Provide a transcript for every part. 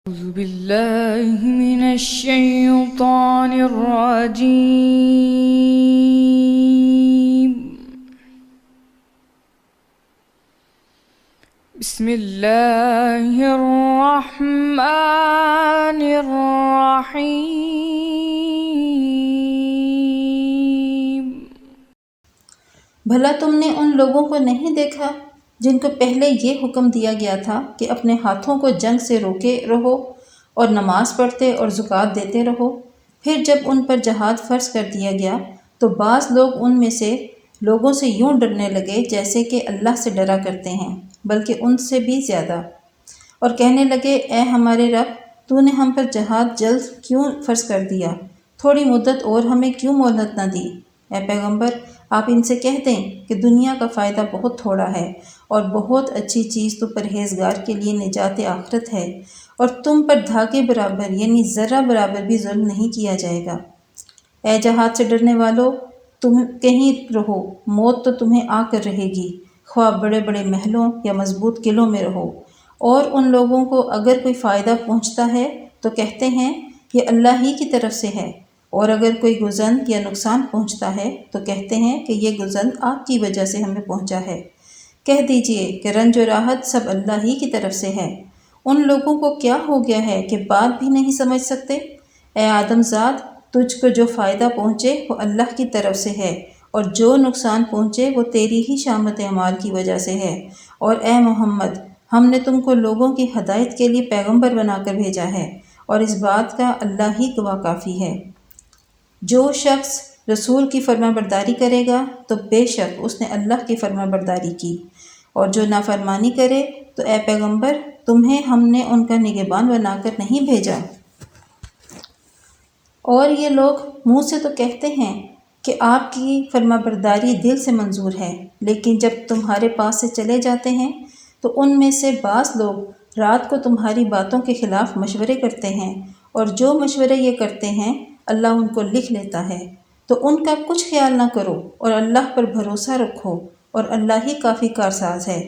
أعوذ بالله من الشيطان الرجيم. بسم الله الرحمن الرحيم. بھلا تم نے ان لوگوں کو نہیں دیکھا جن کو پہلے یہ حکم دیا گیا تھا کہ اپنے ہاتھوں کو جنگ سے روکے رہو اور نماز پڑھتے اور زکوٰۃ دیتے رہو؟ پھر جب ان پر جہاد فرض کر دیا گیا تو بعض لوگ ان میں سے لوگوں سے یوں ڈرنے لگے جیسے کہ اللہ سے ڈرا کرتے ہیں، بلکہ ان سے بھی زیادہ، اور کہنے لگے اے ہمارے رب، تو نے ہم پر جہاد جلد کیوں فرض کر دیا؟ تھوڑی مدت اور ہمیں کیوں مہلت نہ دی؟ اے پیغمبر، آپ ان سے کہہ دیں کہ دنیا کا فائدہ بہت تھوڑا ہے اور بہت اچھی چیز تو پرہیزگار کے لیے نجات آخرت ہے، اور تم پر دھاگے برابر یعنی ذرہ برابر بھی ظلم نہیں کیا جائے گا۔ اے جہاد سے ڈرنے والو، تم کہیں رہو، موت تو تمہیں آ کر رہے گی، خواہ بڑے بڑے محلوں یا مضبوط قلعوں میں رہو۔ اور ان لوگوں کو اگر کوئی فائدہ پہنچتا ہے تو کہتے ہیں یہ اللہ ہی کی طرف سے ہے، اور اگر کوئی گزند یا نقصان پہنچتا ہے تو کہتے ہیں کہ یہ گزند آپ کی وجہ سے ہمیں پہنچا ہے۔ کہہ دیجئے کہ رنج و راحت سب اللہ ہی کی طرف سے ہے۔ ان لوگوں کو کیا ہو گیا ہے کہ بات بھی نہیں سمجھ سکتے؟ اے آدم زاد، تجھ کو جو فائدہ پہنچے وہ اللہ کی طرف سے ہے، اور جو نقصان پہنچے وہ تیری ہی شامت اعمال کی وجہ سے ہے۔ اور اے محمد، ہم نے تم کو لوگوں کی ہدایت کے لیے پیغمبر بنا کر بھیجا ہے، اور اس بات کا اللہ ہی گواہ کافی ہے۔ جو شخص رسول کی فرما برداری کرے گا تو بے شک اس نے اللہ کی فرما برداری کی، اور جو نافرمانی کرے تو اے پیغمبر، تمہیں ہم نے ان کا نگہبان بنا کر نہیں بھیجا؟ اور یہ لوگ منہ سے تو کہتے ہیں کہ آپ کی فرما برداری دل سے منظور ہے، لیکن جب تمہارے پاس سے چلے جاتے ہیں تو ان میں سے بعض لوگ رات کو تمہاری باتوں کے خلاف مشورے کرتے ہیں، اور جو مشورے یہ کرتے ہیں اللہ ان کو لکھ لیتا ہے۔ تو ان کا کچھ خیال نہ کرو اور اللہ پر بھروسہ رکھو، اور اللہ ہی کافی کارساز ہے۔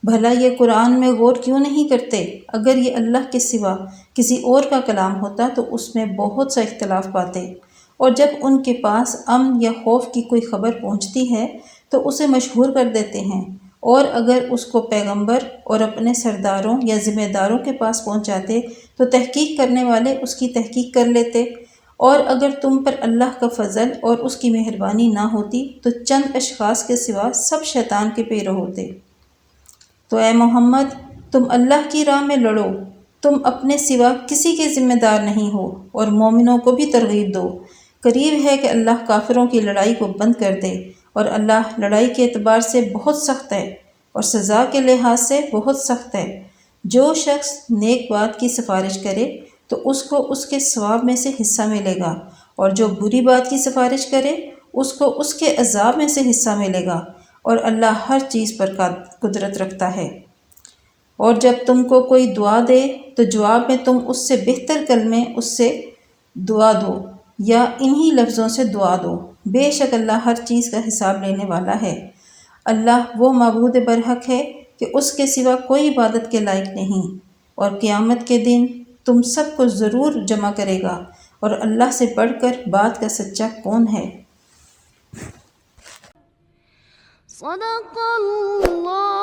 بھلا یہ قرآن میں غور کیوں نہیں کرتے؟ اگر یہ اللہ کے سوا کسی اور کا کلام ہوتا تو اس میں بہت سا اختلاف پاتے، اور جب ان کے پاس امن یا خوف کی کوئی خبر پہنچتی ہے تو اسے مشہور کر دیتے ہیں، اور اگر اس کو پیغمبر اور اپنے سرداروں یا ذمہ داروں کے پاس پہنچاتے تو تحقیق کرنے والے اس کی تحقیق کر لیتے، اور اگر تم پر اللہ کا فضل اور اس کی مہربانی نہ ہوتی تو چند اشخاص کے سوا سب شیطان کے پیرو ہوتے۔ تو اے محمد، تم اللہ کی راہ میں لڑو، تم اپنے سوا کسی کے ذمہ دار نہیں ہو، اور مومنوں کو بھی ترغیب دو۔ قریب ہے کہ اللہ کافروں کی لڑائی کو بند کر دے، اور اللہ لڑائی کے اعتبار سے بہت سخت ہے اور سزا کے لحاظ سے بہت سخت ہے۔ جو شخص نیک بات کی سفارش کرے تو اس کو اس کے ثواب میں سے حصہ ملے گا، اور جو بری بات کی سفارش کرے اس کو اس کے عذاب میں سے حصہ ملے گا، اور اللہ ہر چیز پر قدرت رکھتا ہے۔ اور جب تم کو کوئی دعا دے تو جواب میں تم اس سے بہتر کلمے اس سے دعا دو، یا انہی لفظوں سے دعا دو، بے شک اللہ ہر چیز کا حساب لینے والا ہے۔ اللہ وہ معبود برحق ہے کہ اس کے سوا کوئی عبادت کے لائق نہیں، اور قیامت کے دن تم سب کو ضرور جمع کرے گا، اور اللہ سے بڑھ کر بات کا سچا کون ہے؟ صدق اللہ